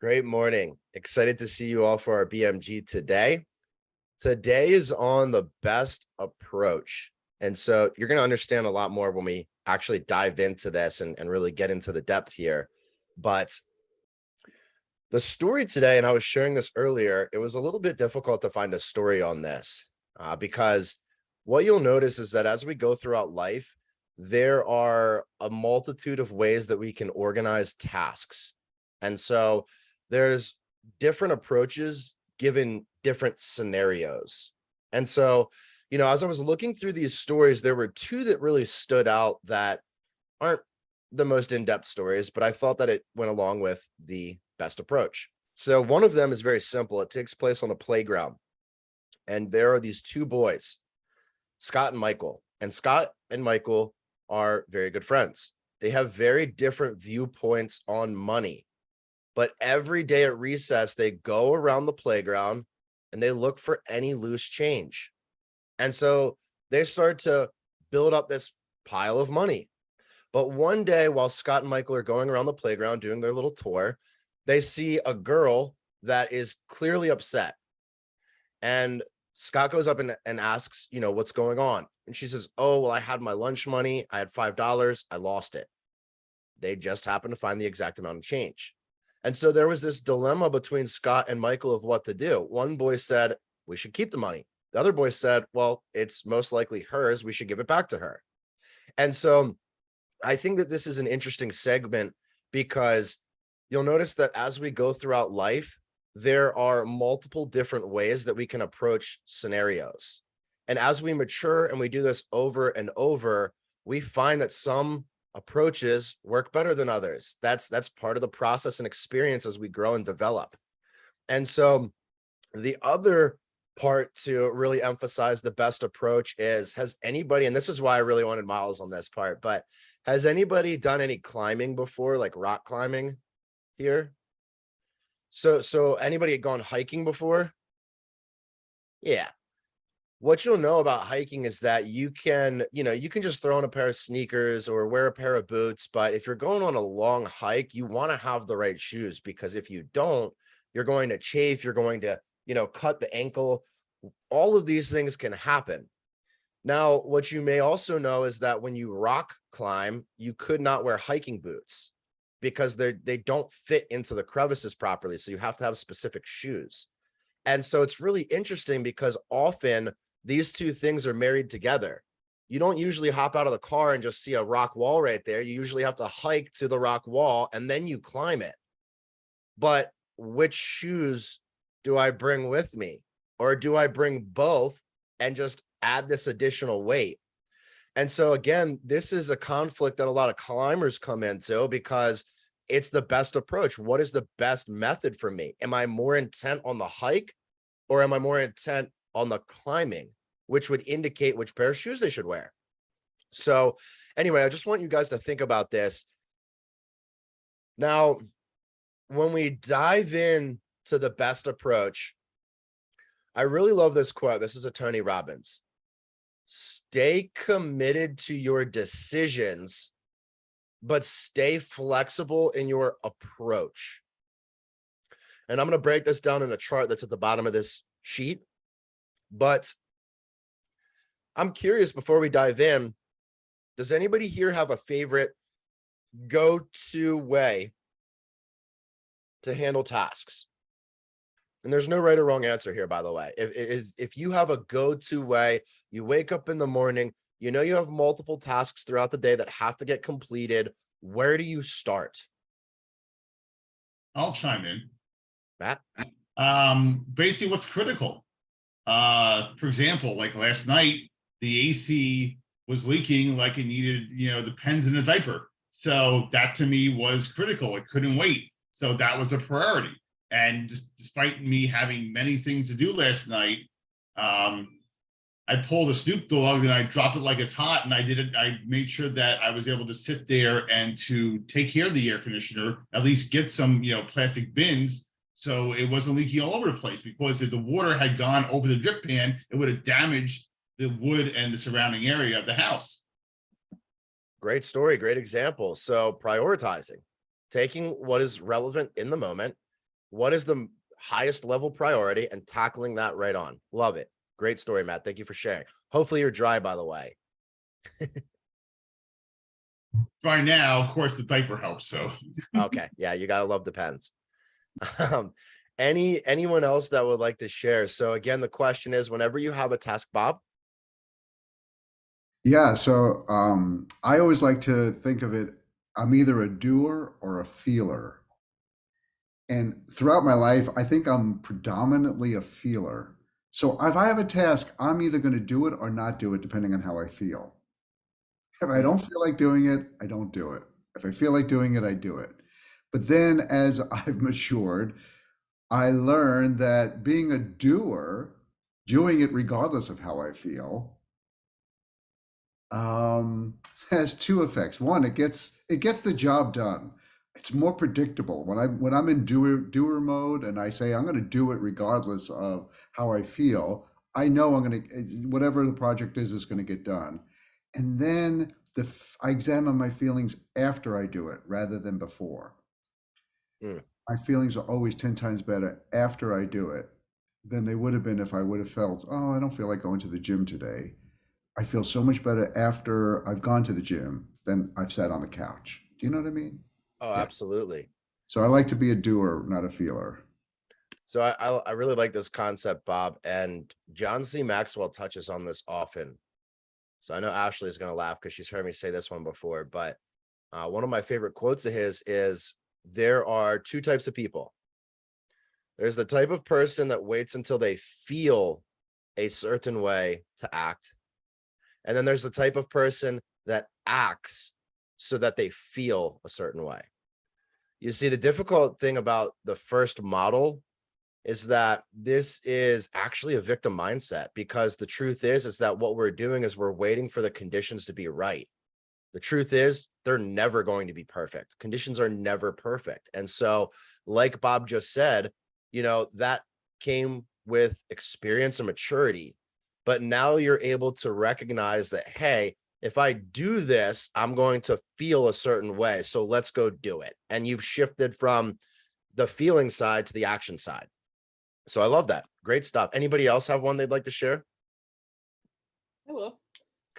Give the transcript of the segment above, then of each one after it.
Great morning. Excited to see you all for our BMG today. Today is on the best approach. And so you're going to understand a lot more when we actually dive into this and really get into the depth here. But the story today, and I was sharing this earlier, it was a little bit difficult to find a story on this because what you'll notice is that as we go throughout life, there are a multitude of ways that we can organize tasks. And so there's different approaches given different scenarios. And so, as I was looking through these stories, there were two that really stood out that aren't the most in-depth stories, but I thought that it went along with the best approach. So one of them is very simple. It takes place on a playground, and there are these two boys, Scott and Michael. And Scott and Michael are very good friends. They have very different viewpoints on money, but every day at recess, they go around the playground and they look for any loose change. And so they start to build up this pile of money. But one day, while Scott and Michael are going around the playground doing their little tour, they see a girl that is clearly upset. And Scott goes up and asks, what's going on? And she says, oh, well, I had my lunch money. I had $5. I lost it. They just happened to find the exact amount of change. And so there was this dilemma between Scott and Michael of what to do. One boy said, we should keep the money. The other boy said, well, it's most likely hers. We should give it back to her. And so I think that this is an interesting segment because you'll notice that as we go throughout life, there are multiple different ways that we can approach scenarios. And as we mature and we do this over and over, we find that some approaches work better than others. That's part of the process and experience as we grow and develop. And so the other part to really emphasize the best approach is, has anybody, and this is why I really wanted Miles on this part, but has anybody done any climbing before, like rock climbing here? So anybody gone hiking before? Yeah. What you'll know about hiking is that you can just throw on a pair of sneakers or wear a pair of boots, but if you're going on a long hike, you want to have the right shoes, because if you don't, you're going to chafe, you're going to, cut the ankle. All of these things can happen. Now, what you may also know is that when you rock climb, you could not wear hiking boots because they don't fit into the crevices properly. So you have to have specific shoes. And so it's really interesting because often these two things are married together. You don't usually hop out of the car and just see a rock wall right there. You usually have to hike to the rock wall and then you climb it. But which shoes do I bring with me? Or do I bring both and just add this additional weight? And so again, this is a conflict that a lot of climbers come into because it's the best approach. What is the best method for me? Am I more intent on the hike, or am I more intent on the climbing, which would indicate which pair of shoes they should wear? So anyway, I just want you guys to think about this. Now, when we dive in to the best approach, I really love this quote. This is a Tony Robbins. Stay committed to your decisions, but stay flexible in your approach. And I'm going to break this down in a chart that's at the bottom of this sheet. But I'm curious, before we dive in, does anybody here have a favorite go-to way to handle tasks? And there's no right or wrong answer here, by the way. If you have a go-to way, you wake up in the morning, you have multiple tasks throughout the day that have to get completed, where do you start? I'll chime in. Matt? Basically what's critical. For example, like last night, the AC was leaking like it needed, the pens in a diaper. So that to me was critical. It couldn't wait. So that was a priority. And despite me having many things to do last night, I pulled a Snoop Dogg and I drop it like it's hot. And I did it. I made sure that I was able to sit there and to take care of the air conditioner, at least get some, plastic bins, so it wasn't leaking all over the place. Because if the water had gone over the drip pan, it would have damaged the wood and the surrounding area of the house. Great story, great example. So prioritizing, taking what is relevant in the moment what is the highest level priority and tackling that right on. Love it. Great story, Matt. Thank you for sharing. Hopefully you're dry, by the way. By now, of course, the diaper helps. So Okay. Yeah, you gotta love Depends. Um, anyone else that would like to share? So again, the question is, whenever you have a task, Bob. Yeah, so I always like to think of it, I'm either a doer or a feeler. And throughout my life, I think I'm predominantly a feeler. So if I have a task, I'm either going to do it or not do it, depending on how I feel. If I don't feel like doing it, I don't do it. If I feel like doing it, I do it. But then as I've matured, I learned that being a doer, doing it regardless of how I feel, um, has two effects. One, it gets the job done. It's more predictable when I'm in doer mode and I say I'm going to do it regardless of how I feel. I know I'm going to whatever the project is going to get done, and then I examine my feelings after I do it rather than before. Mm. My feelings are always 10 times better after I do it than they would have been if I would have felt, oh, I don't feel like going to the gym today. I feel so much better after I've gone to the gym than I've sat on the couch. Do you know what I mean? Oh, Yeah. absolutely. So I like to be a doer, not a feeler. So I really like this concept, Bob, and John C. Maxwell touches on this often. So I know Ashley is going to laugh because she's heard me say this one before, but one of my favorite quotes of his is, there are two types of people. There's the type of person that waits until they feel a certain way to act. And then there's the type of person that acts so that they feel a certain way. You see, the difficult thing about the first model is that this is actually a victim mindset, because the truth is that what we're doing is we're waiting for the conditions to be right. The truth is they're never going to be perfect. Conditions are never perfect. And so, like Bob just said, that came with experience and maturity. But now you're able to recognize that, hey, if I do this, I'm going to feel a certain way. So let's go do it. And you've shifted from the feeling side to the action side. So I love that. Great stuff. Anybody else have one they'd like to share? I will.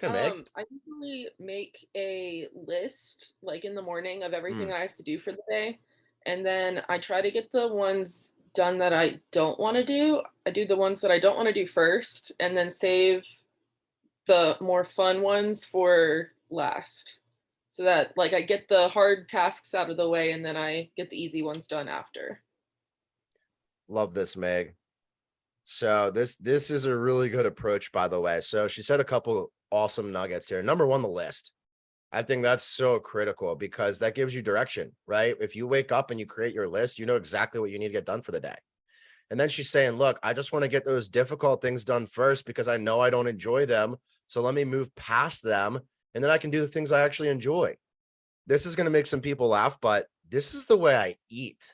Okay, Meg. I usually make a list like in the morning of everything Mm. I have to do for the day. And then I try to get the ones done that I don't want to do. I do the ones that I don't want to do first and then save the more fun ones for last. So that like I get the hard tasks out of the way and then I get the easy ones done after. Love this, Meg. So this is a really good approach, by the way. So she said a couple awesome nuggets here. Number one, the list. I think that's so critical because that gives you direction, right? If you wake up and you create your list, you know exactly what you need to get done for the day. And then she's saying, look, I just want to get those difficult things done first because I know I don't enjoy them. So let me move past them and then I can do the things I actually enjoy. This is going to make some people laugh, but this is the way I eat.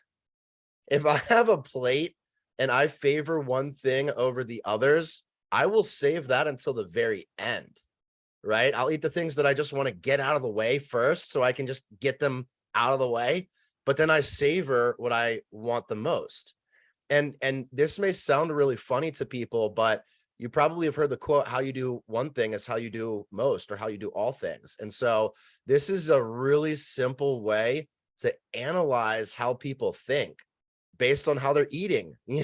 If I have a plate and I favor one thing over the others, I will save that until the very end, right? I'll eat the things that I just want to get out of the way first so I can just get them out of the way. But then I savor what I want the most. And this may sound really funny to people, but you probably have heard the quote, how you do one thing is how you do most, or how you do all things. And so this is a really simple way to analyze how people think based on how they're eating, and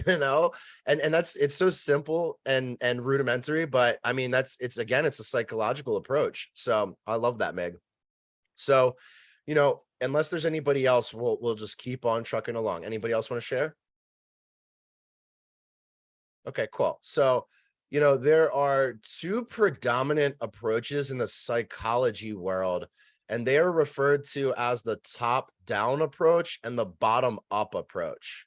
it's so simple and rudimentary, but I mean, it's a psychological approach. So I love that, Meg. So, unless there's anybody else, we'll just keep on trucking along. Anybody else want to share? Okay, cool. So, there are two predominant approaches in the psychology world, and they are referred to as the top-down approach and the bottom-up approach.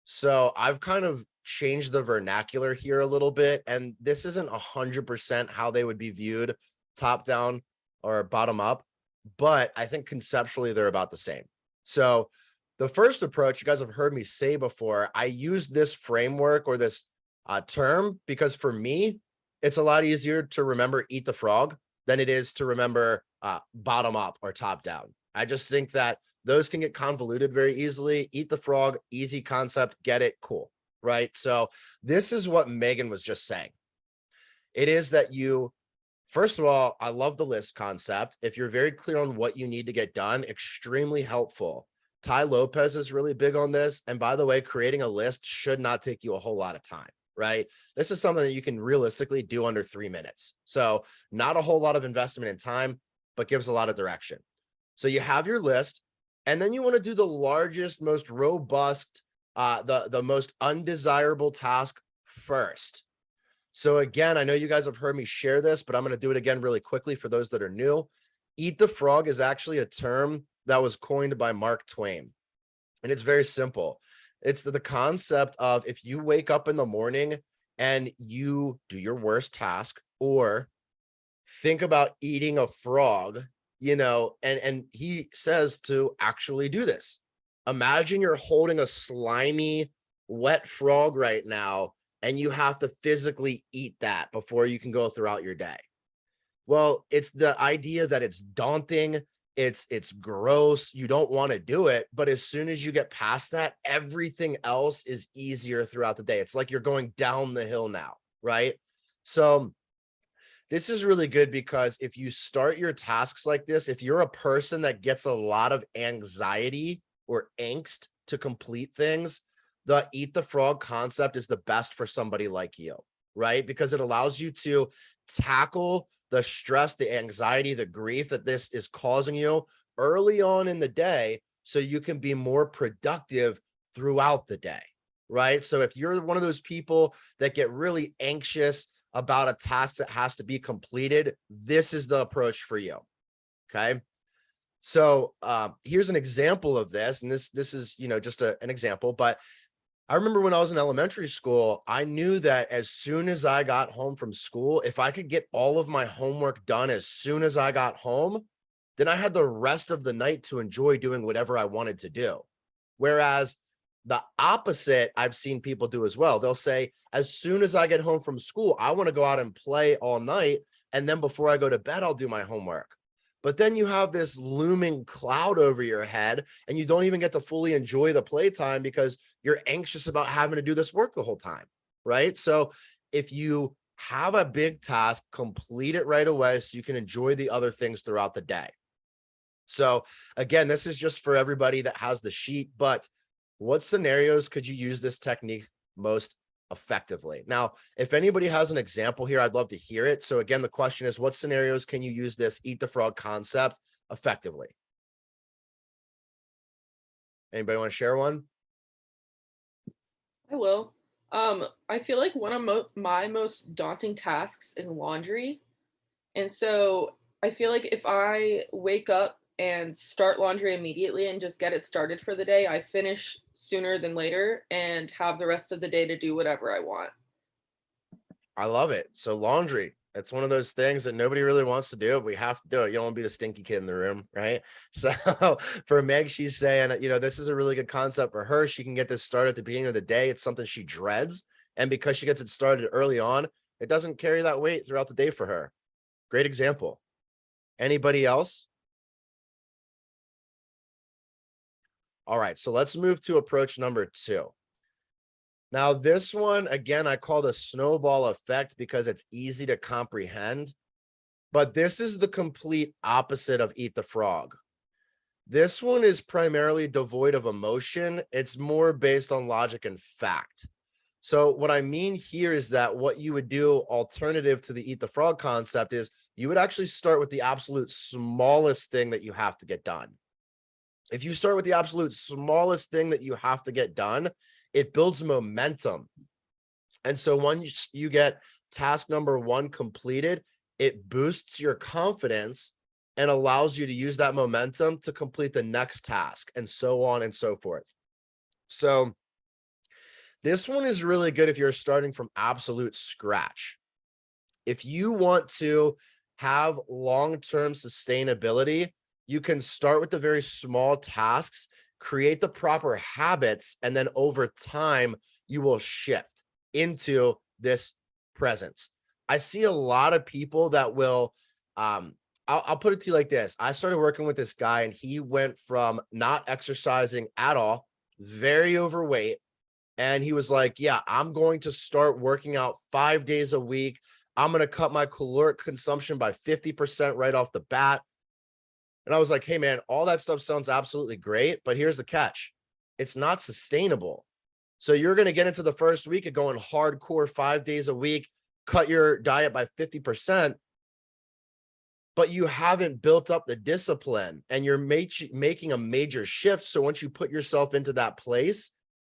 So I've kind of changed the vernacular here a little bit, and this isn't 100% how they would be viewed, top-down or bottom-up, but I think conceptually they're about the same. So the first approach, you guys have heard me say before, I used this framework or this term because for me, it's a lot easier to remember eat the frog than it is to remember bottom up or top down. I just think that those can get convoluted very easily. Eat the frog, easy concept, get it, cool, right? So this is what Megan was just saying. It is that you, first of all, I love the list concept. If you're very clear on what you need to get done, extremely helpful. Ty Lopez is really big on this. And by the way, creating a list should not take you a whole lot of time, right? This is something that you can realistically do under 3 minutes. So not a whole lot of investment in time, but gives a lot of direction. So you have your list, and then you want to do the largest, most robust, the most undesirable task first. So again, I know you guys have heard me share this, but I'm going to do it again really quickly for those that are new. Eat the frog is actually a term that was coined by Mark Twain. And it's very simple. It's the concept of if you wake up in the morning and you do your worst task, or think about eating a frog, you know, and he says to actually do this. Imagine you're holding a slimy, wet frog right now, and you have to physically eat that before you can go throughout your day. Well, it's the idea that it's daunting, it's gross, you don't want to do it, but as soon as you get past that, everything else is easier throughout the day. It's like you're going down the hill now, right? So this is really good because if you start your tasks like this, if you're a person that gets a lot of anxiety or angst to complete things, the eat the frog concept is the best for somebody like you, right? Because it allows you to tackle the stress, the anxiety, the grief that this is causing you early on in the day, so you can be more productive throughout the day, right? So if you're one of those people that get really anxious about a task that has to be completed, this is the approach for you. Okay. So here's an example of this. And this is, you know, just an example, but I remember when I was in elementary school, I knew that as soon as I got home from school, if I could get all of my homework done as soon as I got home, then I had the rest of the night to enjoy doing whatever I wanted to do. Whereas the opposite, I've seen people do as well. They'll say, as soon as I get home from school, I want to go out and play all night. And then before I go to bed, I'll do my homework. But then you have this looming cloud over your head and you don't even get to fully enjoy the playtime because you're anxious about having to do this work the whole time, right? So if you have a big task, complete it right away so you can enjoy the other things throughout the day. So again, this is just for everybody that has the sheet, but what scenarios could you use this technique most effectively? Now, if anybody has an example here, I'd love to hear it. So again, the question is, what scenarios can you use this eat the frog concept effectively? Anybody want to share one? I will. I feel like one of my most daunting tasks is laundry. And so I feel like if I wake up and start laundry immediately and just get it started for the day, I finish sooner than later and have the rest of the day to do whatever I want. I love it. So laundry, it's one of those things that nobody really wants to do, but we have to do it. You don't want to be the stinky kid in the room, right? So for Meg, she's saying, you know, this is a really good concept for her. She can get this started at the beginning of the day. It's something she dreads. And because she gets it started early on, it doesn't carry that weight throughout the day for her. Great example. Anybody else? All right, so let's move to approach number 2. Now, this one, again, I call the snowball effect because it's easy to comprehend, but this is the complete opposite of eat the frog. This one is primarily devoid of emotion. It's more based on logic and fact. So what I mean here is that what you would do alternative to the eat the frog concept is you would actually start with the absolute smallest thing that you have to get done. If you start with the absolute smallest thing that you have to get done, it builds momentum. And so once you get task number 1 completed, it boosts your confidence and allows you to use that momentum to complete the next task, and so on and so forth. So this one is really good if you're starting from absolute scratch. If you want to have long-term sustainability, you can start with the very small tasks, create the proper habits, and then over time, you will shift into this presence. I see a lot of people that will, I'll put it to you like this. I started working with this guy and he went from not exercising at all, very overweight. And he was like, yeah, I'm going to start working out 5 days a week. I'm going to cut my caloric consumption by 50% right off the bat. And I was like, hey, man, all that stuff sounds absolutely great. But here's the catch. It's not sustainable. So you're going to get into the first week of going hardcore 5 days a week, cut your diet by 50%. But you haven't built up the discipline and you're making a major shift. So once you put yourself into that place,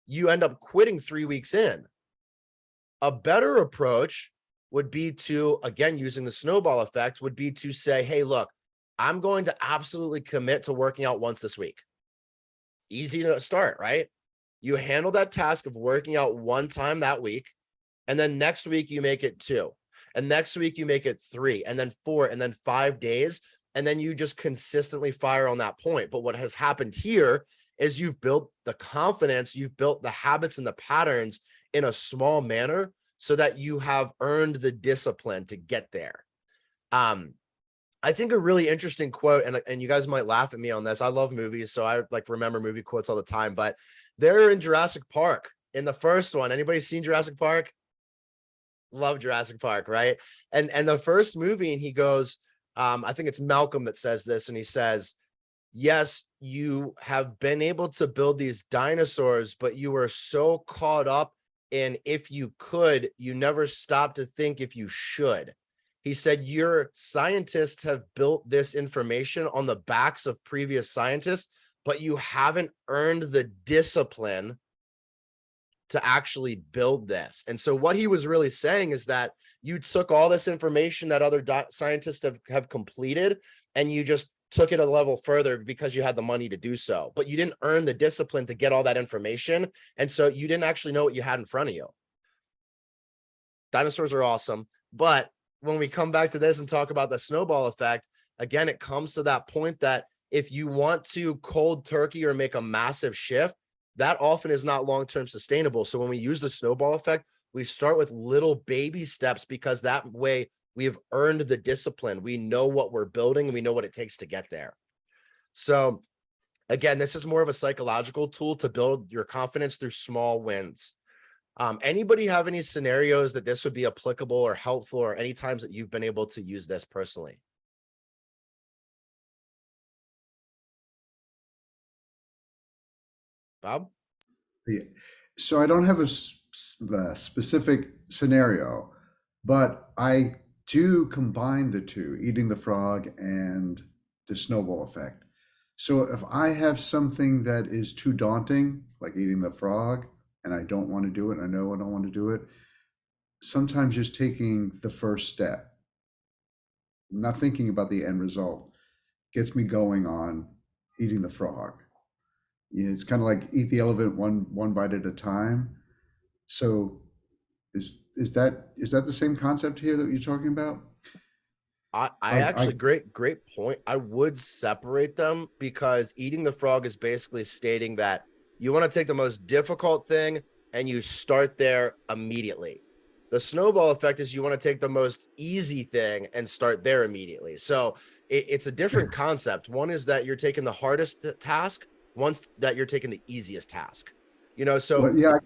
you end up quitting 3 weeks in. A better approach would be to, again, using the snowball effect, would be to say, hey, look, I'm going to absolutely commit to working out once this week. Easy to start, right? You handle that task of working out one time that week, and then next week you make it 2. And next week you make it 3, and then 4, and then 5 days. And then you just consistently fire on that point. But what has happened here is you've built the confidence, you've built the habits and the patterns in a small manner so that you have earned the discipline to get there. I think a really interesting quote, and you guys might laugh at me on this. I love movies, so I like remember movie quotes all the time, but they're in Jurassic Park in the first one. Anybody seen Jurassic Park? Love Jurassic Park, right? And the first movie, and he goes, I think it's Malcolm that says this, and he says, yes, you have been able to build these dinosaurs, but you were so caught up in if you could, you never stopped to think if you should. He said, your scientists have built this information on the backs of previous scientists, but you haven't earned the discipline to actually build this. And so what he was really saying is that you took all this information that other scientists have completed, and you just took it a level further because you had the money to do so, but you didn't earn the discipline to get all that information. And so you didn't actually know what you had in front of you. Dinosaurs are awesome. But when we come back to this and talk about the snowball effect, again, it comes to that point that if you want to cold turkey or make a massive shift, that often is not long-term sustainable. So when we use the snowball effect, we start with little baby steps because that way we've earned the discipline. We know what we're building and we know what it takes to get there. So again, this is more of a psychological tool to build your confidence through small wins. Anybody have any scenarios that this would be applicable or helpful, or any times that you've been able to use this personally? Bob? Yeah. So I don't have a specific scenario, but I do combine the two, eating the frog and the snowball effect. So if I have something that is too daunting, like eating the frog, and I don't want to do it, I know I don't want to do it, sometimes just taking the first step, not thinking about the end result, gets me going on eating the frog. You know, it's kind of like eat the elephant one bite at a time. So is that the same concept here that you're talking about? I I actually, great point. I would separate them because eating the frog is basically stating that you want to take the most difficult thing and you start there immediately. The snowball effect is you want to take the most easy thing and start there immediately. So it's a different concept. One is that you're taking the hardest task, one's that you're taking the easiest task. You know, so Well, yeah,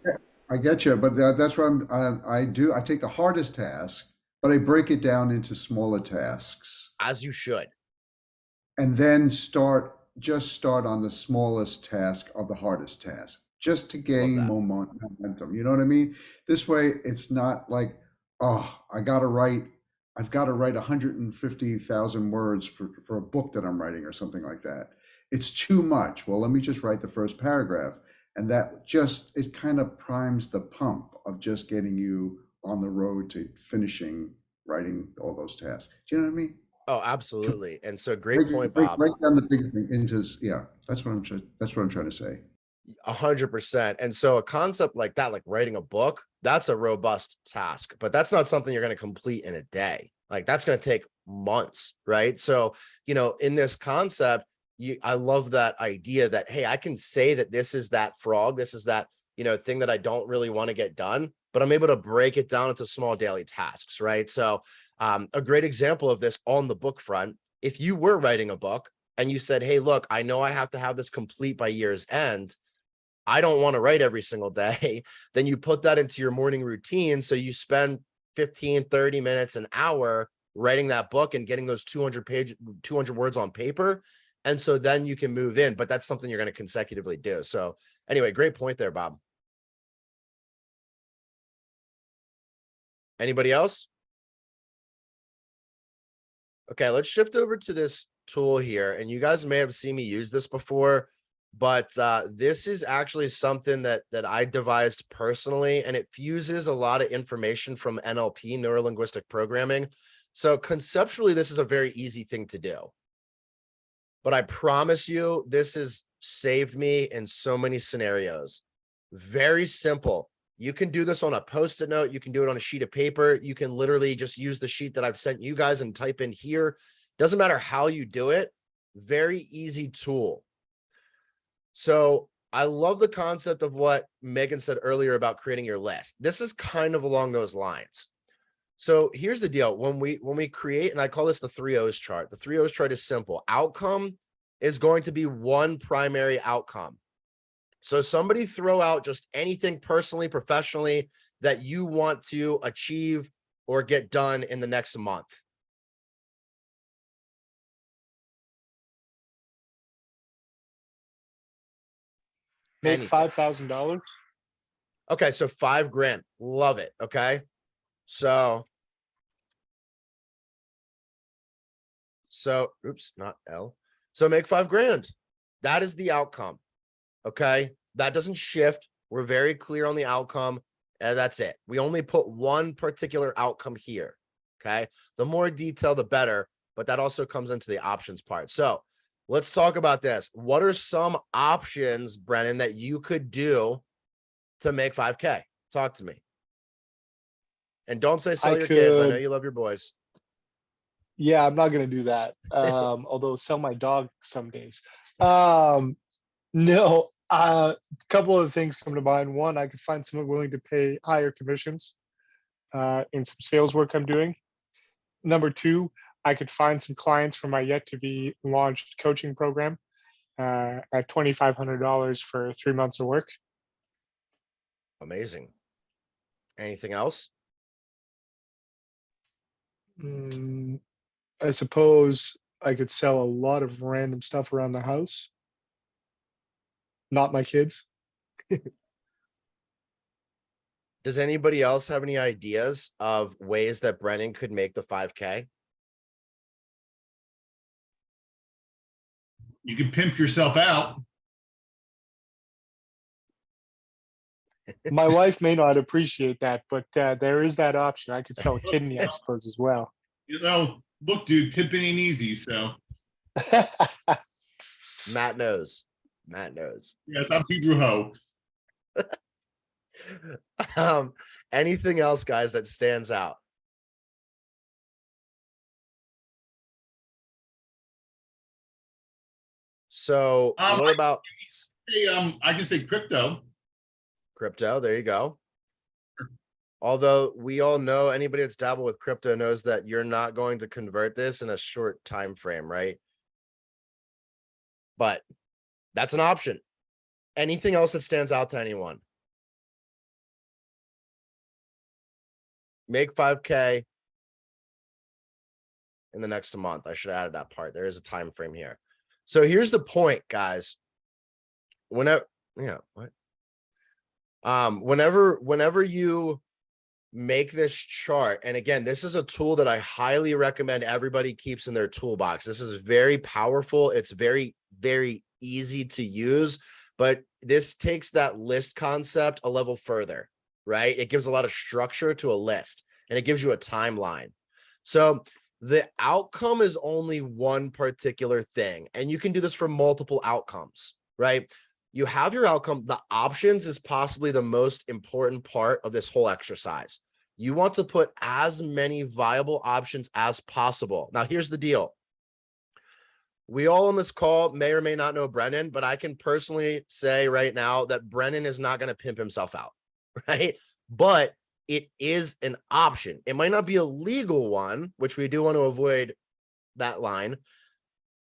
I get you, but that's what I take the hardest task, but I break it down into smaller tasks, as you should. and then start on the smallest task of the hardest task, just to Love gain that. momentum. You know what I mean? This way, it's not like, oh, I've got to write 150,000 words for a book that I'm writing or something like that. It's too much. Well, let me just write the first paragraph. And that it kind of primes the pump of just getting you on the road to finishing writing all those tasks. Do you know what I mean? Oh, absolutely. And so great point, Bob. Break down the big thing into, yeah, that's what I'm trying to say. 100%. And so a concept like that, like writing a book, that's a robust task, but that's not something you're going to complete in a day. Like that's going to take months, right? So, you know, in this concept, I love that idea that, hey, I can say that this is that frog, this is that, you know, thing that I don't really want to get done, but I'm able to break it down into small daily tasks, right? So a great example of this on the book front if you were writing a book and you said, hey, look, I know I have to have this complete by year's end, I don't want to write every single day, then you put that into your morning routine. So you spend 15, 30 minutes, an hour writing that book and getting those 200 words on paper. And so then you can move in, but that's something you're going to consecutively do. So anyway, great point there, Bob. Anybody else? Okay, let's shift over to this tool here. And you guys may have seen me use this before, but this is actually something that I devised personally, and it fuses a lot of information from NLP, neuro-linguistic programming. So conceptually, this is a very easy thing to do. But I promise you, this has saved me in so many scenarios. Very simple. You can do this on a Post-it note. You can do it on a sheet of paper. You can literally just use the sheet that I've sent you guys and type in here. Doesn't matter how you do it. Very easy tool. So I love the concept of what Megan said earlier about creating your list. This is kind of along those lines. So here's the deal. When we create, and I call this the 3 O's chart. The 3 O's chart is simple. Outcome is going to be one primary outcome. So somebody throw out just anything personally, professionally that you want to achieve or get done in the next month. Make Anything. $5,000. Okay, so $5,000. Love it. Okay. So oops, not L. So make $5,000. That is the outcome. Okay. That doesn't shift. We're very clear on the outcome. And that's it. We only put one particular outcome here. Okay. The more detail, the better, but that also comes into the options part. So let's talk about this. What are some options, Brennan, that you could do to make 5K? Talk to me. And don't say sell your kids. I know you love your boys. Yeah, I'm not gonna do that. Although sell my dog some days. No, a couple of things come to mind. One, I could find someone willing to pay higher commissions in some sales work I'm doing. Number two, I could find some clients for my yet to be launched coaching program at $2,500 for 3 months of work. Amazing. Anything else? I suppose I could sell a lot of random stuff around the house. Not my kids. Does anybody else have any ideas of ways that Brennan could make the 5K? You can pimp yourself out. My wife may not appreciate that, but there is that option. I could sell a kidney, I suppose, as well. You know, look, dude, pimping ain't easy. So Matt knows. Matt knows. yes, I'm Hebrew Ho. Anything else, guys, that stands out? So what about Hey, I can say crypto. crypto? There you go. Although we all know, anybody that's dabbled with crypto knows that you're not going to convert this in a short time frame, right? But that's an option. Anything else that stands out to anyone? Make 5K in the next month. I should have added that part. There is a time frame here. So here's the point, guys. Whenever you make this chart, and again, this is a tool that I highly recommend everybody keeps in their toolbox. This is very powerful. It's very, very easy to use, but this takes that list concept a level further, right? It gives a lot of structure to a list, and it gives you a timeline. So the outcome is only one particular thing, and you can do this for multiple outcomes, right? You have your outcome. The options is possibly the most important part of this whole exercise. You want to put as many viable options as possible. Now, here's the deal. We all on this call may or may not know Brennan, but I can personally say right now that Brennan is not going to pimp himself out, right? But it is an option. It might not be a legal one, which we do want to avoid that line.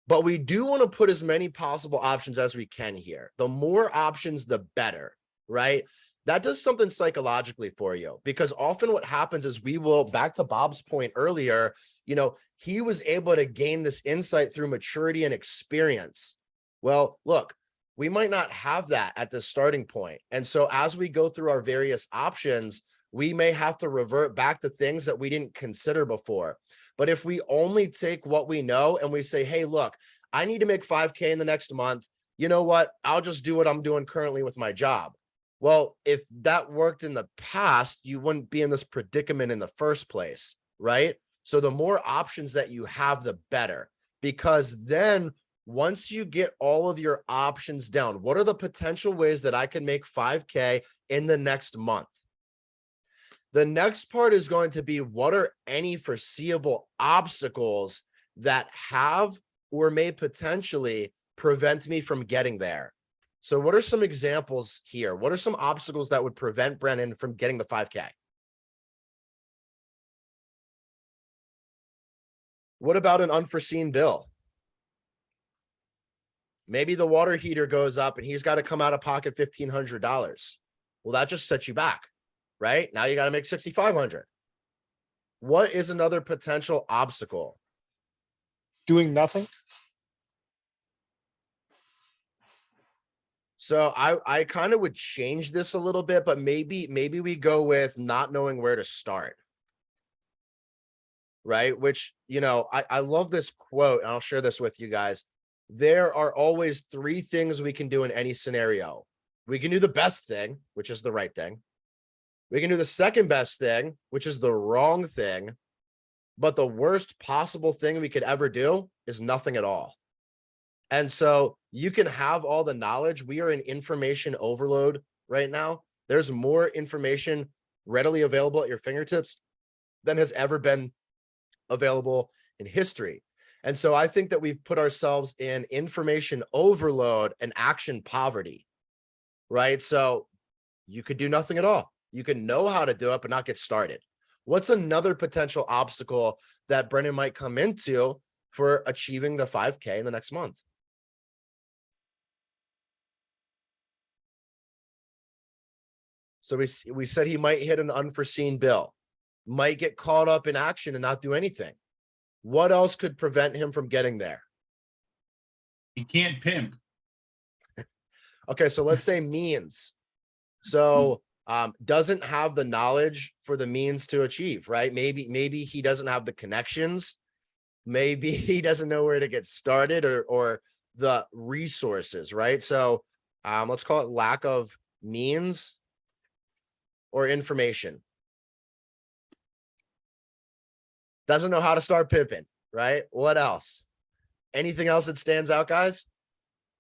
But we do want to put as many possible options as we can here. The more options, the better, right? That does something psychologically for you, because often what happens is we will, back to Bob's point earlier, you know, he was able to gain this insight through maturity and experience. Well, look, we might not have that at the starting point. And so as we go through our various options, we may have to revert back to things that we didn't consider before. But if we only take what we know and we say, hey, look, I need to make 5K in the next month. You know what? I'll just do what I'm doing currently with my job. Well, if that worked in the past, you wouldn't be in this predicament in the first place, right? So the more options that you have, the better, because then once you get all of your options down, what are the potential ways that I can make 5K in the next month? The next part is going to be, what are any foreseeable obstacles that have or may potentially prevent me from getting there? So what are some examples here? What are some obstacles that would prevent Brennan from getting the 5K? What about an unforeseen bill? Maybe the water heater goes up and he's got to come out of pocket $1,500. Well, that just sets you back, right? Now you got to make $6,500. What is another potential obstacle? Doing nothing. So I kind of would change this a little bit, but maybe we go with not knowing where to start. Right? Which, you know, I love this quote, and I'll share this with you guys. There are always three things we can do in any scenario. We can do the best thing, which is the right thing. We can do the second best thing, which is the wrong thing. But the worst possible thing we could ever do is nothing at all. And so you can have all the knowledge. We are in information overload right now. There's more information readily available at your fingertips than has ever been available in history. And so I think that we've put ourselves in information overload and action poverty, right? So you could do nothing at all. You can know how to do it, but not get started. What's another potential obstacle that Brennan might come into for achieving the 5K in the next month? So we said he might hit an unforeseen bill, might get caught up in action and not do anything. What else could prevent him from getting there? He can't pimp. Okay, so let's say means. So doesn't have the knowledge for the means to achieve, right? Maybe he doesn't have the connections. Maybe he doesn't know where to get started, or the resources, right? So let's call it lack of means or information. Doesn't know how to start pimping, right? What else? Anything else that stands out, guys?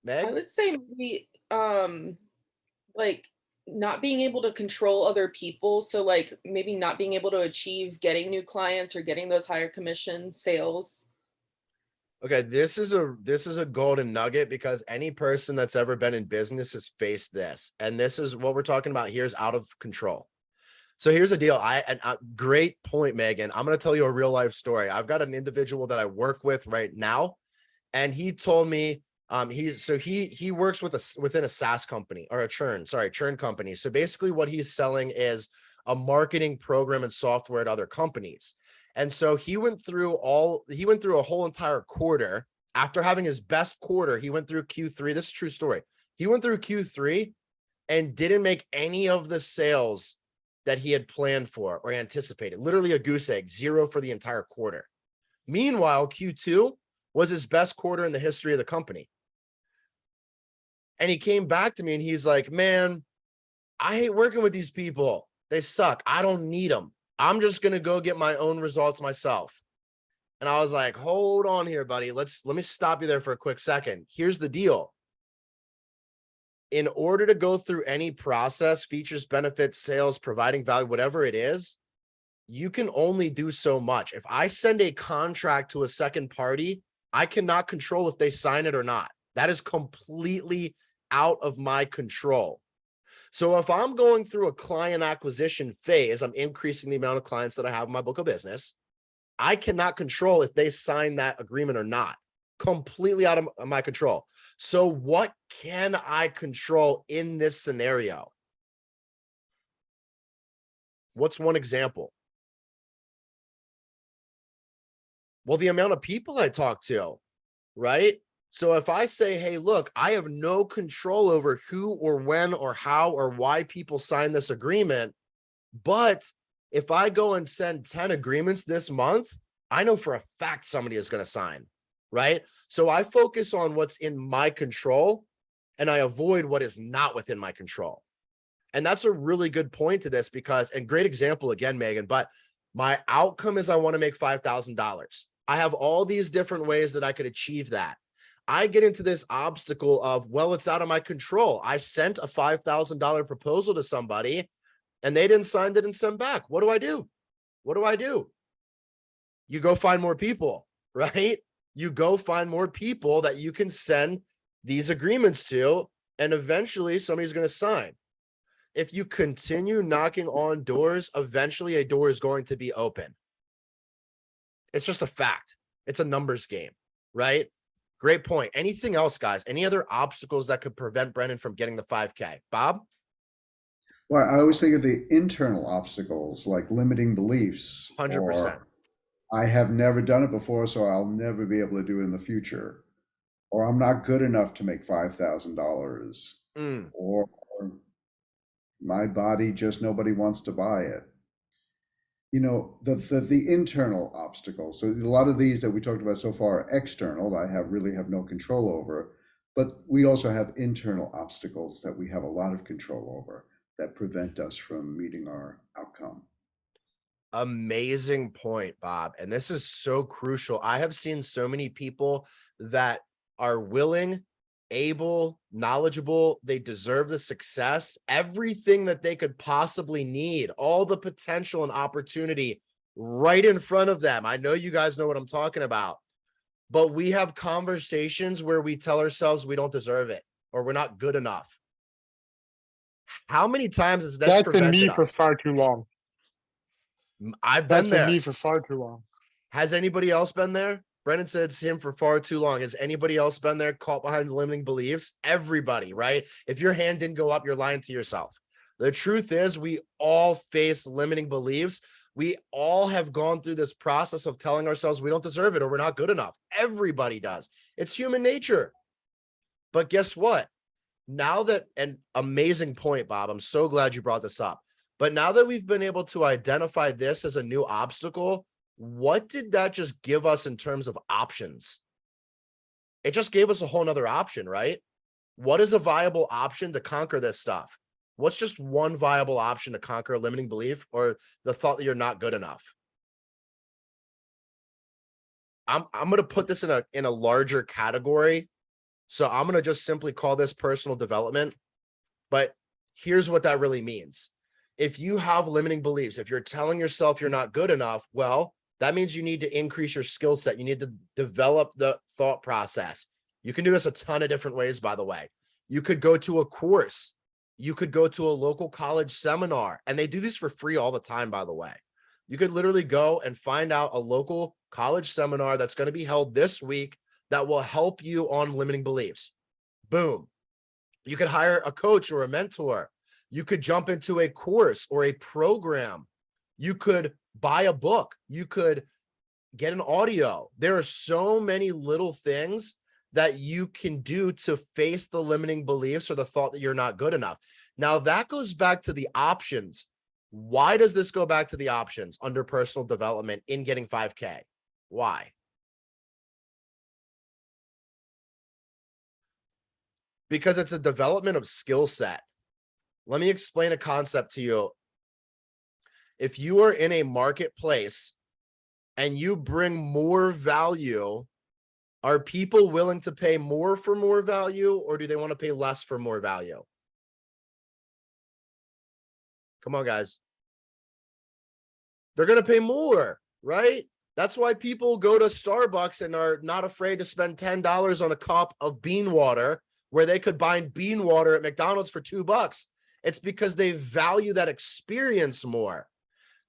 Meg? I would say maybe like not being able to control other people. So like maybe not being able to achieve getting new clients or getting those higher commission sales. Okay, this is a golden nugget, because any person that's ever been in business has faced this. And this is what we're talking about here, is out of control. So here's the deal. Great point, Megan. I'm going to tell you a real life story. I've got an individual that I work with right now, and he told me he works within a SaaS company, or a churn company. So basically what he's selling is a marketing program and software to other companies. And so he went through a whole entire quarter. After having his best quarter, he went through Q3. This is a true story. He went through Q3 and didn't make any of the sales that he had planned for or anticipated. Literally a goose egg, 0 for the entire quarter. Meanwhile, Q2 was his best quarter in the history of the company. And he came back to me and he's like, man, I hate working with these people. They suck. I don't need them. I'm just going to go get my own results myself. And I was like, hold on here, buddy. Let me stop you there for a quick second. Here's the deal. In order to go through any process, features, benefits, sales, providing value, whatever it is, you can only do so much. If I send a contract to a second party, I cannot control if they sign it or not. That is completely out of my control. So if I'm going through a client acquisition phase, I'm increasing the amount of clients that I have in my book of business. I cannot control if they sign that agreement or not. Completely out of my control. So what can I control in this scenario? What's one example? Well, the amount of people I talk to, right? So if I say, hey, look, I have no control over who or when or how or why people sign this agreement, but if I go and send 10 agreements this month, I know for a fact somebody is going to sign, right? So I focus on what's in my control and I avoid what is not within my control. And that's a really good point to this because, and great example again, Megan, but my outcome is I want to make $5,000. I have all these different ways that I could achieve that. I get into this obstacle of, well, it's out of my control. I sent a $5,000 proposal to somebody and they didn't sign it and send back. What do I do? What do I do? You go find more people, right? You go find more people that you can send these agreements to, and eventually somebody's going to sign. If you continue knocking on doors, eventually a door is going to be open. It's just a fact. It's a numbers game, right? Great point. Anything else, guys? Any other obstacles that could prevent Brendan from getting the 5K? Bob? Well, I always think of the internal obstacles like limiting beliefs 100%. or I have never done it before, so I'll never be able to do it in the future. Or I'm not good enough to make $5,000. Or my body just nobody wants to buy it. You know, the internal obstacles. So a lot of these that we talked about so far are external, I really have no control over, but we also have internal obstacles that we have a lot of control over that prevent us from meeting our outcome. Amazing point, Bob. And this is so crucial. I have seen so many people that are willing, able, knowledgeable. They deserve the success, everything that they could possibly need, all the potential and opportunity right in front of them. I know you guys know what I'm talking about, but we have conversations where we tell ourselves we don't deserve it or we're not good enough. How many times has this That's been prevented me for us? far too long. I've That's been been there. me for far too long. Has anybody else been there? Brendan said it's him for far too long. Has anybody else been there, caught behind limiting beliefs? Everybody, right? If your hand didn't go up, you're lying to yourself. The truth is we all face limiting beliefs. We all have gone through this process of telling ourselves we don't deserve it or we're not good enough. Everybody does. It's human nature. But guess what? Now that, an amazing point, Bob, I'm so glad you brought this up. But now that we've been able to identify this as a new obstacle, what did that just give us in terms of options? It just gave us a whole nother option, right? What is a viable option to conquer this stuff? What's just one viable option to conquer a limiting belief or the thought that you're not good enough? I'm going to put this in a larger category. So I'm going to just simply call this personal development. But here's what that really means. If you have limiting beliefs, if you're telling yourself you're not good enough, well, that means you need to increase your skill set. You need to develop the thought process. You can do this a ton of different ways, by the way. You could go to a course. You could go to a local college seminar, and they do these for free all the time, by the way. You could literally go and find out a local college seminar that's going to be held this week that will help you on limiting beliefs. Boom. You could hire a coach or a mentor. You could jump into a course or a program. You could buy a book. You could get an audio. There are so many little things that you can do to face the limiting beliefs or the thought that you're not good enough. Now that goes back to the options. Why does this go back to the options under personal development in getting 5K? Why? Because it's a development of skill set. Let me explain a concept to you. If you are in a marketplace and you bring more value, are people willing to pay more for more value, or do they want to pay less for more value? Come on, guys. They're going to pay more, right? That's why people go to Starbucks and are not afraid to spend $10 on a cup of bean water where they could buy bean water at McDonald's for $2. It's because they value that experience more.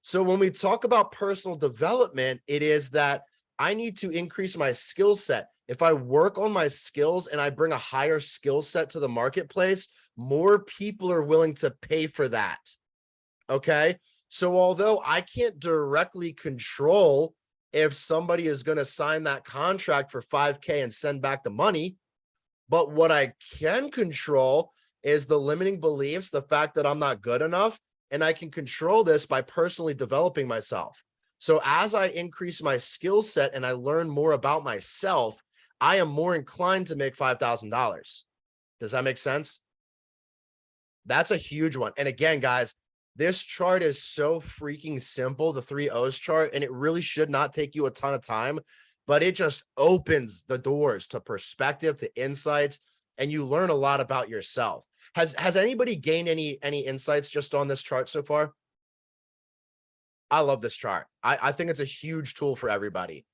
So when we talk about personal development, it is that I need to increase my skill set. If I work on my skills and I bring a higher skill set to the marketplace, more people are willing to pay for that. Okay. So although I can't directly control if somebody is going to sign that contract for 5K and send back the money, but what I can control is the limiting beliefs, the fact that I'm not good enough, and I can control this by personally developing myself. So as I increase my skill set and I learn more about myself, I am more inclined to make $5,000. Does that make sense? That's a huge one. And again, guys, this chart is so freaking simple, the 3 O's chart, and it really should not take you a ton of time, but it just opens the doors to perspective, to insights, and you learn a lot about yourself. Has anybody gained any insights just on this chart so far? I love this chart. I think it's a huge tool for everybody.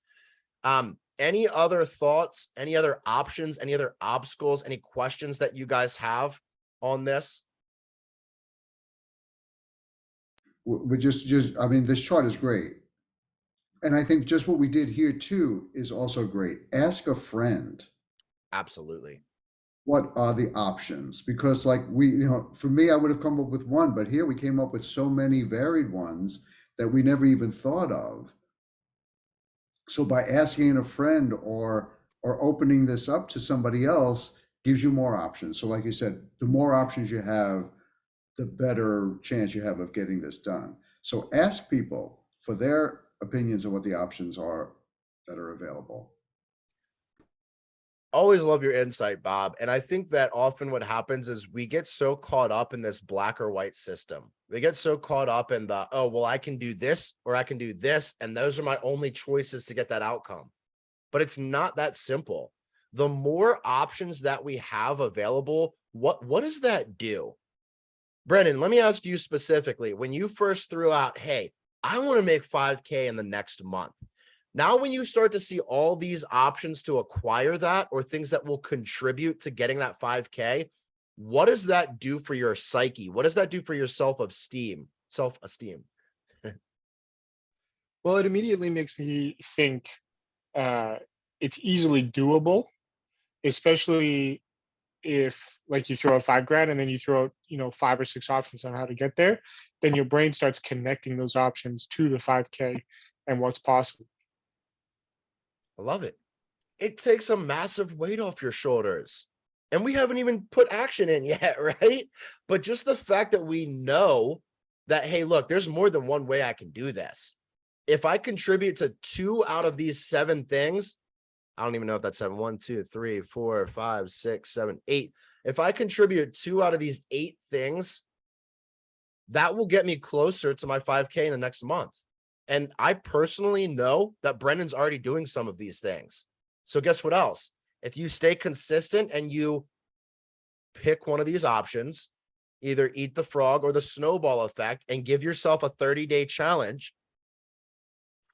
Any other thoughts, any other options, any other obstacles, any questions that you guys have on this? We just, I mean, this chart is great. And I think just what we did here too is also great. Ask a friend, Absolutely. what are the options? Because like for me, I would have come up with one, but here we came up with so many varied ones that we never even thought of. So by asking a friend or opening this up to somebody else gives you more options. So like you said, the more options you have, the better chance you have of getting this done. So ask people for their opinions of what the options are that are available. Always love your insight, Bob. And I think that often what happens is we get so caught up in this black or white system. We get so caught up in the, oh, well, I can do this or I can do this, and those are my only choices to get that outcome. But it's not that simple. The more options that we have available, what does that do? Brendan, let me ask you specifically, when you first threw out, hey, I want to make 5K in the next month. Now, when you start to see all these options to acquire that or things that will contribute to getting that 5K, what does that do for your psyche? What does that do for your self-esteem? Well, it immediately makes me think it's easily doable, especially if like you throw out $5,000 and then you throw out 5 or 6 options on how to get there, then your brain starts connecting those options to the 5K and what's possible. I love it. It takes a massive weight off your shoulders. And we haven't even put action in yet, right? But just the fact that we know that, hey, look, there's more than one way I can do this. If I contribute to 2 out of these 7 things, I don't even know if that's 7, 1, 2, 3, 4, 5, 6, 7, 8. If I contribute 2 out of these 8 things, that will get me closer to my 5K in the next month. And I personally know that Brendan's already doing some of these things. So guess what else? If you stay consistent and you pick one of these options, either eat the frog or the snowball effect, and give yourself a 30-day challenge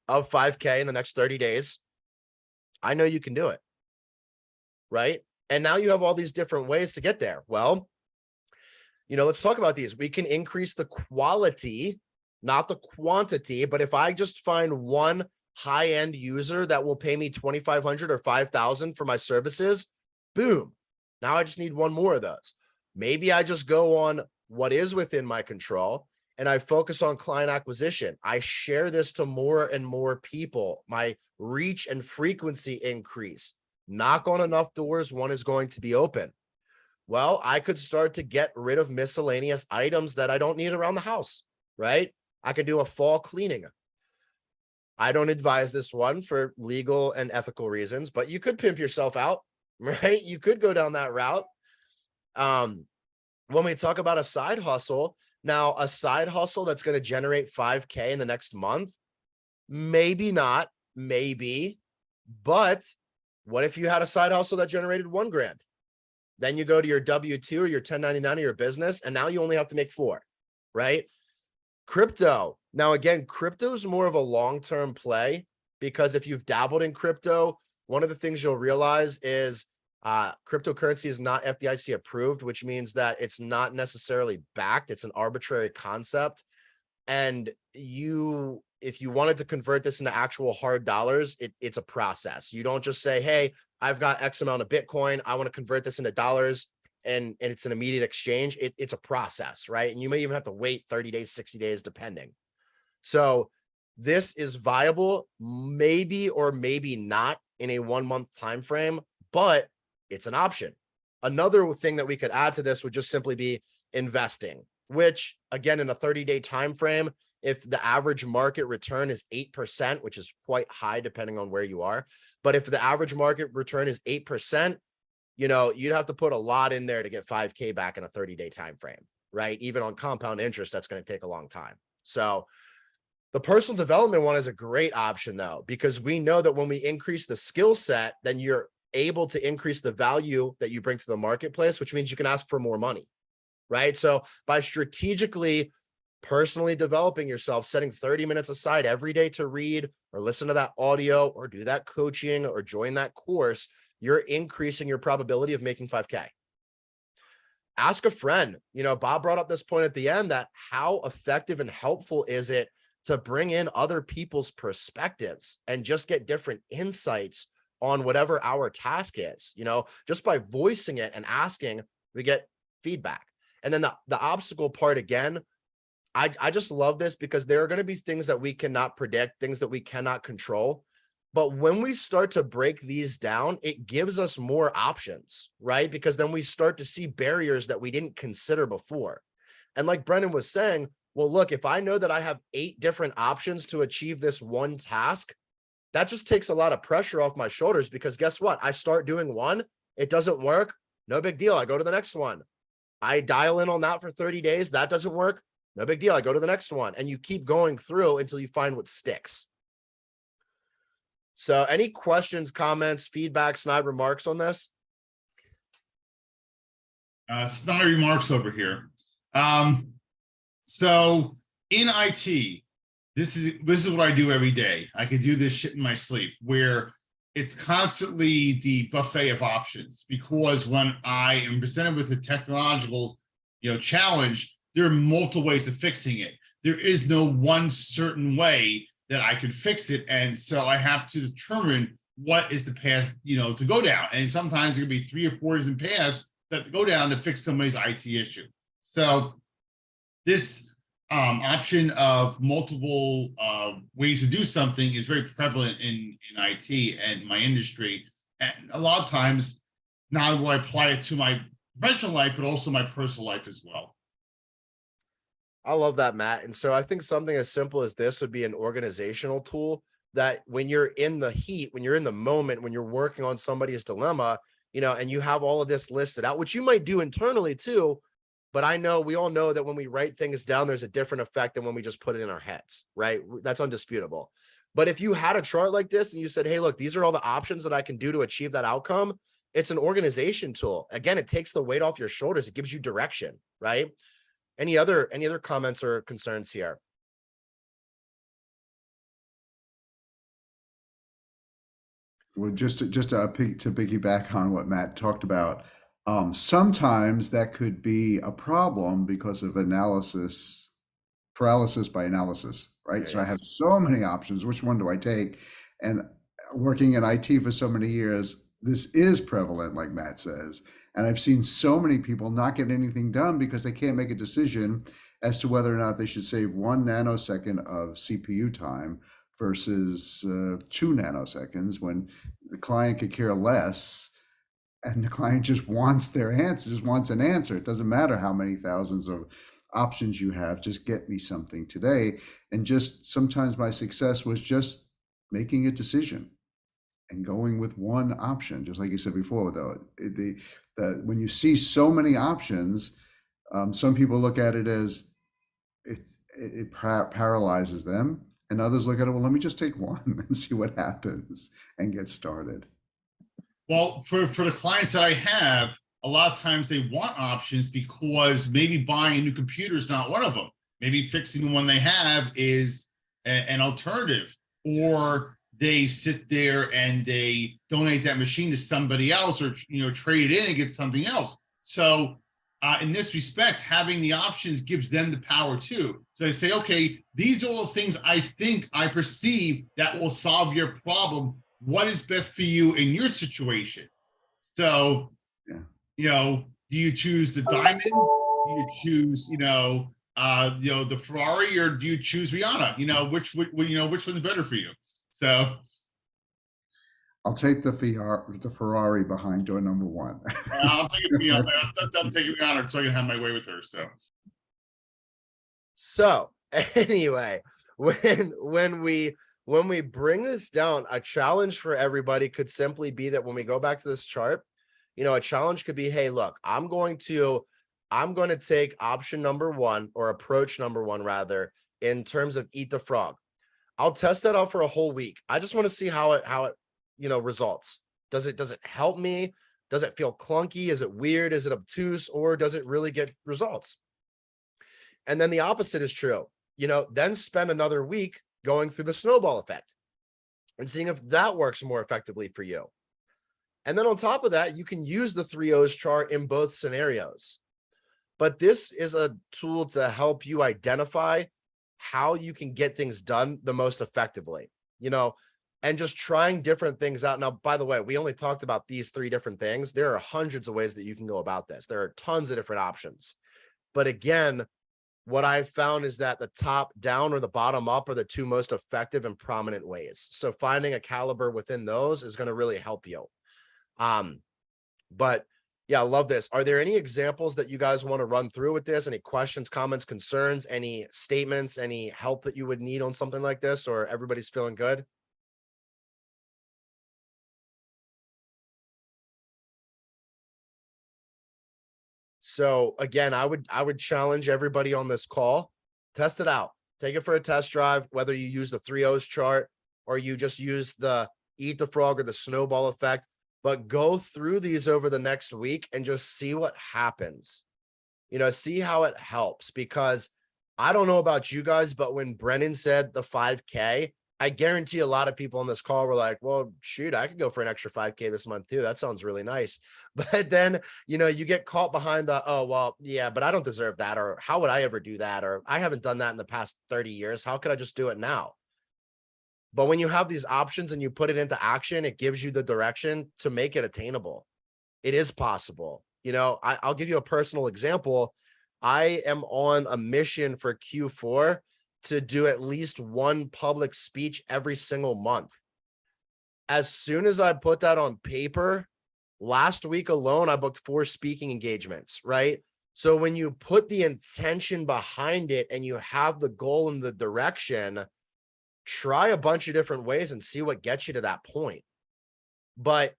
of 5K in the next 30 days, I know you can do it, right? And now you have all these different ways to get there. Well, let's talk about these. We can increase the quality, not the quantity, but if I just find one high-end user that will pay me $2,500 or $5,000 for my services, boom. Now I just need one more of those. Maybe I just go on what is within my control and I focus on client acquisition. I share this to more and more people. My reach and frequency increase. Knock on enough doors, one is going to be open. Well, I could start to get rid of miscellaneous items that I don't need around the house, right? I could do a fall cleaning. I don't advise this one for legal and ethical reasons, but you could pimp yourself out, right? You could go down that route. When we talk about a side hustle, now a side hustle that's going to generate 5K in the next month, maybe not, maybe, but what if you had a side hustle that generated $1,000? Then you go to your W-2 or your 1099 of your business, and now you only have to make 4, right? Crypto. Now, again, crypto is more of a long-term play because if you've dabbled in crypto, one of the things you'll realize is cryptocurrency is not FDIC approved, which means that it's not necessarily backed. It's an arbitrary concept. And if you wanted to convert this into actual hard dollars, it's a process. You don't just say, hey, I've got X amount of Bitcoin, I want to convert this into dollars, and it's an immediate exchange. It's a process, right? And you may even have to wait 30 days, 60 days, depending. So this is viable, maybe or maybe not in a 1 month time frame, but it's an option. Another thing that we could add to this would just simply be investing, which again, in a 30-day time frame, if the average market return is 8%, which is quite high depending on where you are, but if the average market return is 8%, you know, you'd have to put a lot in there to get 5K back in a 30-day time frame, right? Even on compound interest, that's going to take a long time. So the personal development one is a great option though, because we know that when we increase the skill set, then you're able to increase the value that you bring to the marketplace, which means you can ask for more money, right? So by strategically personally developing yourself, setting 30 minutes aside every day to read or listen to that audio or do that coaching or join that course, you're increasing your probability of making 5K. Ask a friend. You know, Bob brought up this point at the end, that how effective and helpful is it to bring in other people's perspectives and just get different insights on whatever our task is. You know, just by voicing it and asking, we get feedback. And then the obstacle part, again, I just love this because there are going to be things that we cannot predict, things that we cannot control. But when we start to break these down, it gives us more options, right? Because then we start to see barriers that we didn't consider before. And like Brendan was saying, well, look, if I know that I have 8 different options to achieve this one task, that just takes a lot of pressure off my shoulders, because guess what? I start doing one, it doesn't work. No big deal. I go to the next one. I dial in on that for 30 days. That doesn't work. No big deal. I go to the next one, and you keep going through until you find what sticks. So any questions, comments, feedback, snide remarks on this? Snide remarks over here. So in IT, this is what I do every day. I could do this shit in my sleep, where it's constantly the buffet of options, because when I am presented with a technological, challenge, there are multiple ways of fixing it. There is no one certain way that I could fix it. And so I have to determine what is the path, to go down. And sometimes there could be 3 or 4 different paths that go down to fix somebody's IT issue. So this option of multiple ways to do something is very prevalent in IT and my industry. And a lot of times, not only will I apply it to my professional life, but also my personal life as well. I love that, Matt. And so I think something as simple as this would be an organizational tool that when you're in the heat, when you're in the moment, when you're working on somebody's dilemma, and you have all of this listed out, which you might do internally too. But I know we all know that when we write things down, there's a different effect than when we just put it in our heads, right? That's undisputable. But if you had a chart like this and you said, hey, look, these are all the options that I can do to achieve that outcome, it's an organization tool. Again, it takes the weight off your shoulders. It gives you direction, right? Any other comments or concerns here? Well, just to piggyback on what Matt talked about, sometimes that could be a problem because of paralysis by analysis, right? There So it I have is. so many options. Which one do I take? And working in IT for so many years, this is prevalent, like Matt says. And I've seen so many people not get anything done because they can't make a decision as to whether or not they should save 1 nanosecond of CPU time versus 2 nanoseconds, when the client could care less, and the client just wants their answer, just wants an answer. It doesn't matter how many thousands of options you have, just get me something today. And just sometimes my success was just making a decision and going with one option, just like you said before, though. When you see so many options, some people look at it as it paralyzes them, and others look at it, well, let me just take one and see what happens and get started. Well, for the clients that I have, a lot of times they want options because maybe buying a new computer is not one of them. Maybe fixing the one they have is an alternative, or they sit there and they donate that machine to somebody else, or trade it in and get something else. So in this respect, having the options gives them the power too. So they say, okay, these are all the things I think I perceive that will solve your problem. What is best for you in your situation? So, Yeah. you know, do you choose the diamond? Do you choose, the Ferrari, or do you choose Rihanna? Which one's better for you? So I'll take the Ferrari behind door number one. I'm taking Rihanna. I'm taking Rihanna so I can have my way with her. So anyway, when we bring this down, a challenge for everybody could simply be that when we go back to this chart, a challenge could be, hey, look, I'm going to take option number one, or approach number one rather, in terms of eat the frog. I'll test that out for a whole week. I just want to see how it results. Does it help me? Does it feel clunky? Is it weird? Is it obtuse? Or does it really get results? And then the opposite is true. Then spend another week going through the snowball effect and seeing if that works more effectively for you. And then on top of that, you can use the 3 O's chart in both scenarios. But this is a tool to help you identify how you can get things done the most effectively, and just trying different things out. Now, by the way, we only talked about these 3 different things. There are hundreds of ways that you can go about this. There are tons of different options. But again, what I've found is that the top down or the bottom up are the 2 most effective and prominent ways. So finding a caliber within those is going to really help you. But yeah, I love this. Are there any examples that you guys want to run through with this? Any questions, comments, concerns, any statements, any help that you would need on something like this, or everybody's feeling good? So again, I would challenge everybody on this call, test it out, take it for a test drive, whether you use the 3 O's chart or you just use the eat the frog or the snowball effect, but go through these over the next week and just see what happens, see how it helps. Because I don't know about you guys, but when Brennan said the 5K, I guarantee a lot of people on this call were like, well, shoot, I could go for an extra 5K this month too. That sounds really nice. But then, you get caught behind the, oh, well, yeah, but I don't deserve that. Or how would I ever do that? Or I haven't done that in the past 30 years. How could I just do it now? But when you have these options and you put it into action, it gives you the direction to make it attainable. It is possible. I'll give you a personal example. I am on a mission for Q4 to do at least 1 public speech every single month. As soon as I put that on paper, last week alone, I booked 4 speaking engagements, right? So when you put the intention behind it and you have the goal and the direction, try a bunch of different ways and see what gets you to that point. But,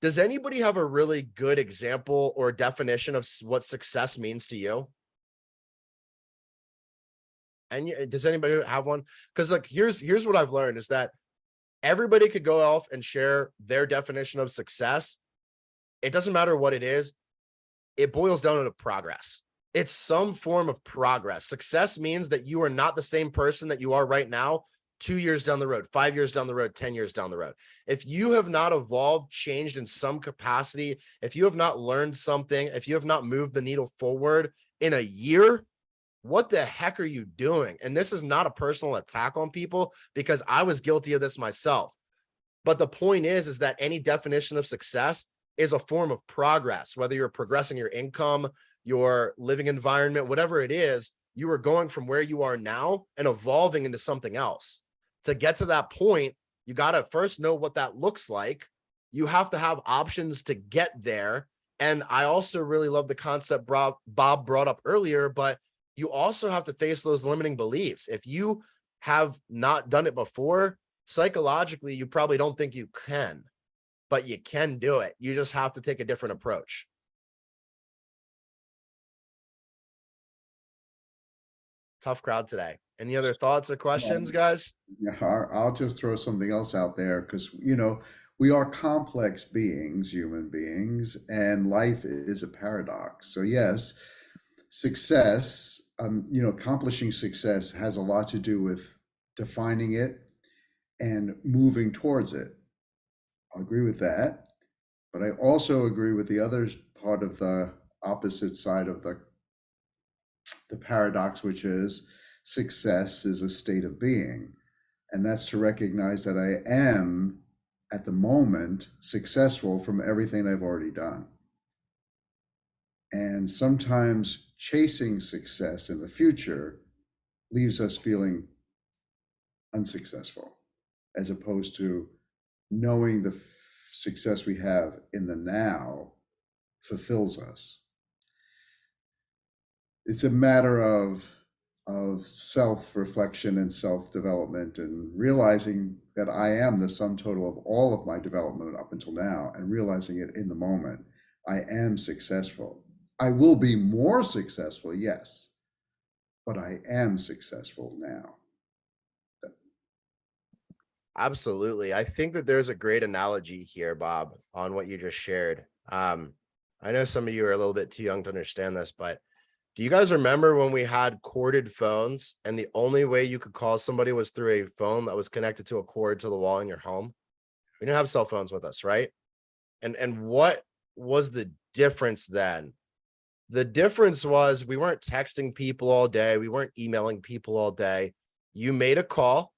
does anybody have a really good example or definition of what success means to you? And does anybody have one? Because here's what I've learned is that everybody could go off and share their definition of success. It doesn't matter what it is. It boils down to progress. It's some form of progress. Success means that you are not the same person that you are right now 2 years down the road, 5 years down the road, 10 years down the road. If you have not evolved, changed in some capacity, if you have not learned something, if you have not moved the needle forward in a year, what the heck are you doing? And this is not a personal attack on people, because I was guilty of this myself. But the point is that any definition of success is a form of progress, whether you're progressing your income, your living environment, whatever it is, you are going from where you are now and evolving into something else. To get to that point, you got to first know what that looks like. You have to have options to get there. And I also really love the concept Bob brought up earlier, but you also have to face those limiting beliefs. If you have not done it before, psychologically, you probably don't think you can, but you can do it. You just have to take a different approach. Tough crowd today. Any other thoughts or questions, guys? Yeah, I'll just throw something else out there because, we are complex beings, human beings, and life is a paradox. So yes, success, accomplishing success has a lot to do with defining it and moving towards it. I'll agree with that. But I also agree with the other part of the opposite side of the paradox, which is success is a state of being. And that's to recognize that I am at the moment successful from everything I've already done. And sometimes chasing success in the future leaves us feeling unsuccessful, as opposed to knowing the success we have in the now fulfills us. It's a matter of self-reflection and self-development, and realizing that I am the sum total of all of my development up until now, and realizing it in the moment. I am successful. I will be more successful, yes, but I am successful now. Absolutely. I think that there's a great analogy here, Bob, on what you just shared. I know some of you are a little bit too young to understand this, but do you guys remember when we had corded phones and the only way you could call somebody was through a phone that was connected to a cord to the wall in your home? We didn't have cell phones with us, right? And what was the difference then? The difference was we weren't texting people all day. We weren't emailing people all day. You made a call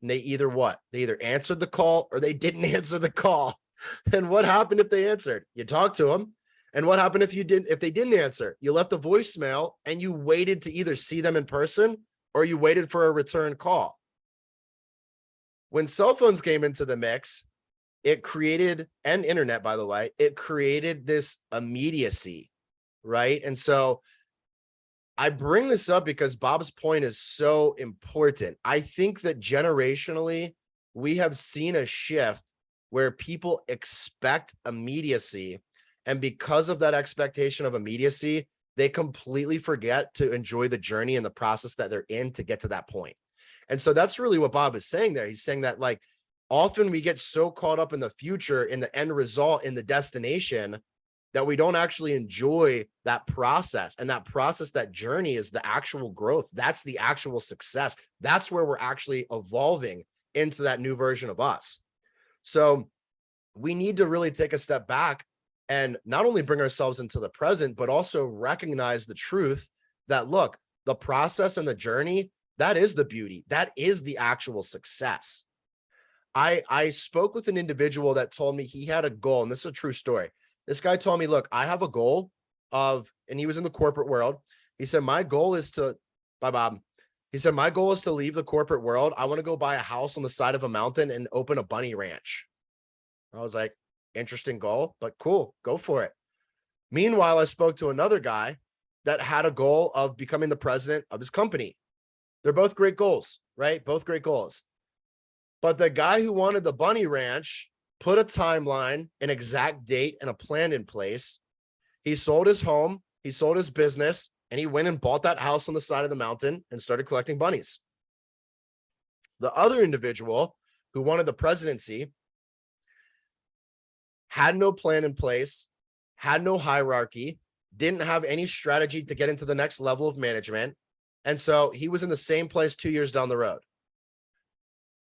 and they either what? They either answered the call or they didn't answer the call. And what happened if they answered? You talked to them. And what happened if they didn't answer? You left a voicemail and you waited to either see them in person or you waited for a return call. When cell phones came into the mix, it created, and internet, by the way, it created this immediacy, right? And so I bring this up because Bob's point is so important. I think that generationally, we have seen a shift where people expect immediacy. And because of that expectation of immediacy, they completely forget to enjoy the journey and the process that they're in to get to that point. And so that's really what Bob is saying there. He's saying that, like, often we get so caught up in the future, in the end result, in the destination, that we don't actually enjoy that process. And that process, that journey, is the actual growth. That's the actual success. That's where we're actually evolving into that new version of us. So we need to really take a step back and not only bring ourselves into the present, but also recognize the truth that, look, the process and the journey, that is the beauty. That is the actual success. I spoke with an individual that told me he had a goal, and this is a true story. This guy told me, look, I have a goal of, and he was in the corporate world. He said, my goal is to, bye, Bob. He said, my goal is to leave the corporate world. I want to go buy a house on the side of a mountain and open a bunny ranch. I was like, interesting goal, but cool, go for it. Meanwhile, I spoke to another guy that had a goal of becoming the president of his company. They're both great goals, right? Both great goals. But the guy who wanted the bunny ranch put a timeline, an exact date, and a plan in place. He sold his home, he sold his business, and he went and bought that house on the side of the mountain and started collecting bunnies. The other individual who wanted the presidency had no plan in place, had no hierarchy, didn't have any strategy to get into the next level of management. And so he was in the same place 2 years down the road.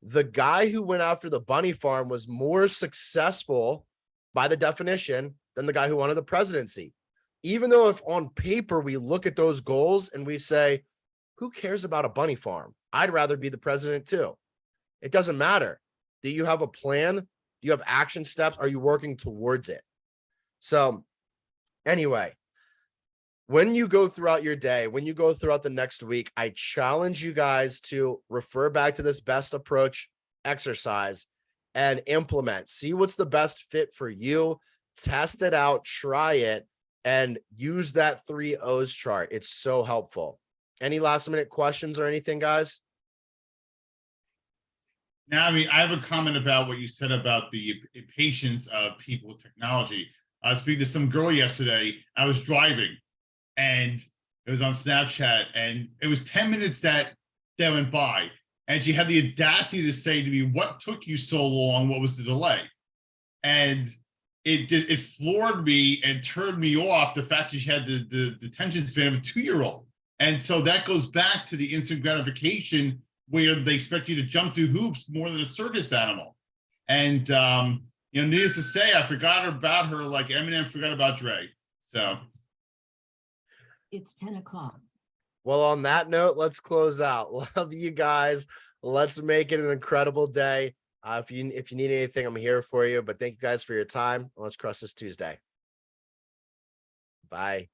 The guy who went after the bunny farm was more successful by the definition than the guy who wanted the presidency. Even though if on paper we look at those goals and we say, who cares about a bunny farm? I'd rather be the president too. It doesn't matter. Do you have a plan? Do you have action steps? Are you working towards it? So anyway, when you go throughout your day, when you go throughout the next week, I challenge you guys to refer back to this best approach exercise and implement. See what's the best fit for you. Test it out, try it, and use that 3 O's chart. It's so helpful. Any last minute questions or anything, guys? Now, I mean, I have a comment about what you said about the impatience of people with technology. I was speaking to some girl yesterday. I was driving, and it was on Snapchat, and it was 10 minutes that went by, and she had the audacity to say to me, "What took you so long? What was the delay?" And it floored me and turned me off, the fact that she had the attention span of a 2-year-old. And so that goes back to the instant gratification, where they expect you to jump through hoops more than a circus animal. And needless to say, I forgot about her like Eminem forgot about Dre. So It's 10 o'clock. Well, on that note, let's close out. Love you guys. Let's make it an incredible day. If you need anything, I'm here for you. But thank you guys for your time. Let's cross this Tuesday. Bye.